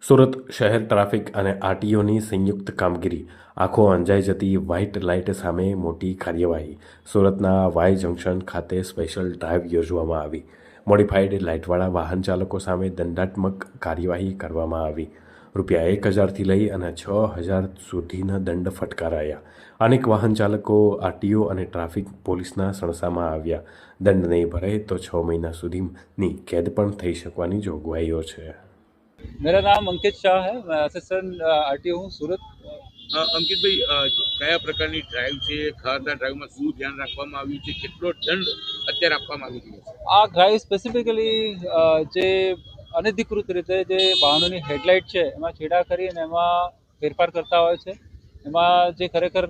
સુરત શહેર ટ્રાફિક અને આરટીઓની સંયુક્ત કામગીરી આંખો અંજાઈ જતી વ્હાઇટ લાઇટ સામે મોટી કાર્યવાહી. સુરતના વાય જંકશન ખાતે સ્પેશિયલ ડ્રાઇવ યોજવામાં આવી. મોડિફાઈડ લાઇટવાળા વાહન ચાલકો સામે દંડાત્મક કાર્યવાહી કરવામાં આવી. ₹1000થી લઈ અને ₹6000 સુધીના દંડ ફટકારાયા. અનેક વાહન ચાલકો આરટીઓ અને ટ્રાફિક પોલીસના સણસામાં આવ્યા. દંડ નહીં ભરાય તો 6 મહિના સુધીની કેદ પણ થઈ શકવાની જોગવાઈઓ છે. मेरा नाम अंकित शाह है। मैं असिस्टेंट आरटीओ हूँ सूरत। અંકિતભાઈ, કયા પ્રકારની ડ્રાઈવ છે? ખાતર ડ્રાઈવમાં શું ધ્યાન રાખવામાં આવ્યું છે? કેટલો દંડ અત્યારે આપવામાં આવી રહ્યો છે? આ ડ્રાઈવ સ્પેસિફિકલી જે અનધિકૃત રીતે જે વાહનોની હેડલાઇટ છે એમાં છેડા કરી અને એમાં ફેરફાર કરતા હોય છે. એમાં જે ખરેખર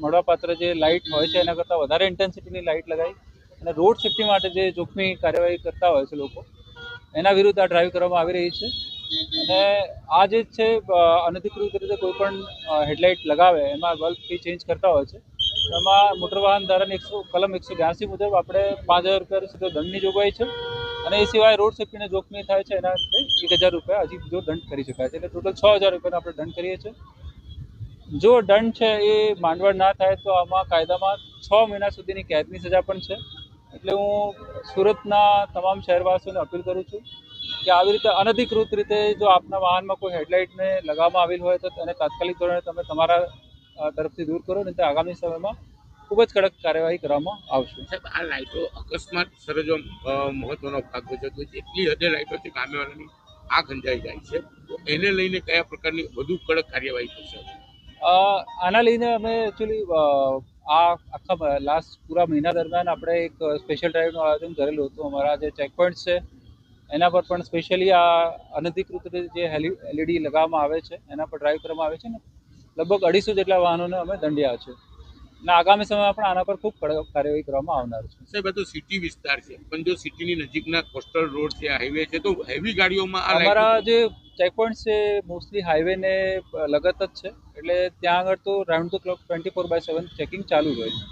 મળવાપાત્ર જે લાઇટ હોય છે એના કરતાં વધારે ઇન્ટેન્સિટીની લાઇટ લગાવી અને રોડ સેફ્ટી માટે જે જોખમી કાર્યવાહી કરતા હોય છે લોકો, એના વિરુદ્ધ આ ડ્રાઈવ કરવામાં આવી રહી છે. અને આ જે છે અનધિકૃત રીતે કોઈ પણ હેડલાઇટ લગાવે એમાં બલ્બ ફી ચેન્જ કરતા હોય છે. એમાં મોટર વાહન ધારાની કલમ 182 મુજબ આપણે ₹5000 સુધી દંડની જોગવાઈ છે. અને એ સિવાય રોડ સેફ્ટીને જોખમી થાય છે એના ₹1000 હજી બીજો દંડ કરી શકાય છે. એટલે ટોટલ ₹6000 આપણે દંડ કરીએ છીએ. જો દંડ છે એ માંડવડ ના થાય તો આમાં કાયદામાં 6 મહિના સુધીની કેદની સજા પણ છે. એટલે હું સુરતના તમામ શહેરવાસીઓને અપીલ કરું છું કે આવી રીતે અનધિકૃત રીતે જો આપના વાહનમાં કોઈ હેડલાઇટને લગાવવામાં આવેલ હોય તો એને તાત્કાલિક ધોરણે તમે તમારા તરફથી દૂર કરો, નહીં તો આગામી સમયમાં ખૂબ જ કડક કાર્યવાહી કરવામાં આવશે. સાહેબ, આ લાઇટો અકસ્માત સર્જવા મહત્વનો ભાગ ભજવતો હોય છે. એટલી હદે લાઇટો છે સામેવાળાની આંખ અંજાઈ જાય છે. તો એને લઈને કયા પ્રકારની વધુ કડક કાર્યવાહી થશે? આના લઈને અમે એકચ્યુઅલી આ આખા લાસ્ટ પૂરા મહિના દરમિયાન આપણે એક સ્પેશિયલ ડ્રાઈવનું આયોજન કરેલું હતું. અમારા જે ચેકપોઇન્ટ્સ છે એના પર પણ સ્પેશિયલી આ અનધિકૃત રીતે જે એલઈડી લગાવવામાં આવે છે એના પર ડ્રાઈવ કરવામાં આવે છે ને લગભગ 250 જેટલા વાહનોને અમે દંડ્યા છે. અને આગામી સમયમાં પણ આના પર ખૂબ કડક કાર્યવાહી કરવામાં આવનાર છે. સાહેબ, આ તો સિટી વિસ્તાર છે, પણ જો સિટીની નજીકના કોસ્ટલ રોડ છે, હાઈવે છે, તો હેવી ગાડીઓમાં અમારા જે ચેકપોઇન્ટ છે મોસ્ટલી હાઈવેને લગત જ છે. એટલે ત્યાં આગળ તો રાઉન્ડ ધ ક્લોક 24/7 ચેકિંગ ચાલુ જ હોય છે.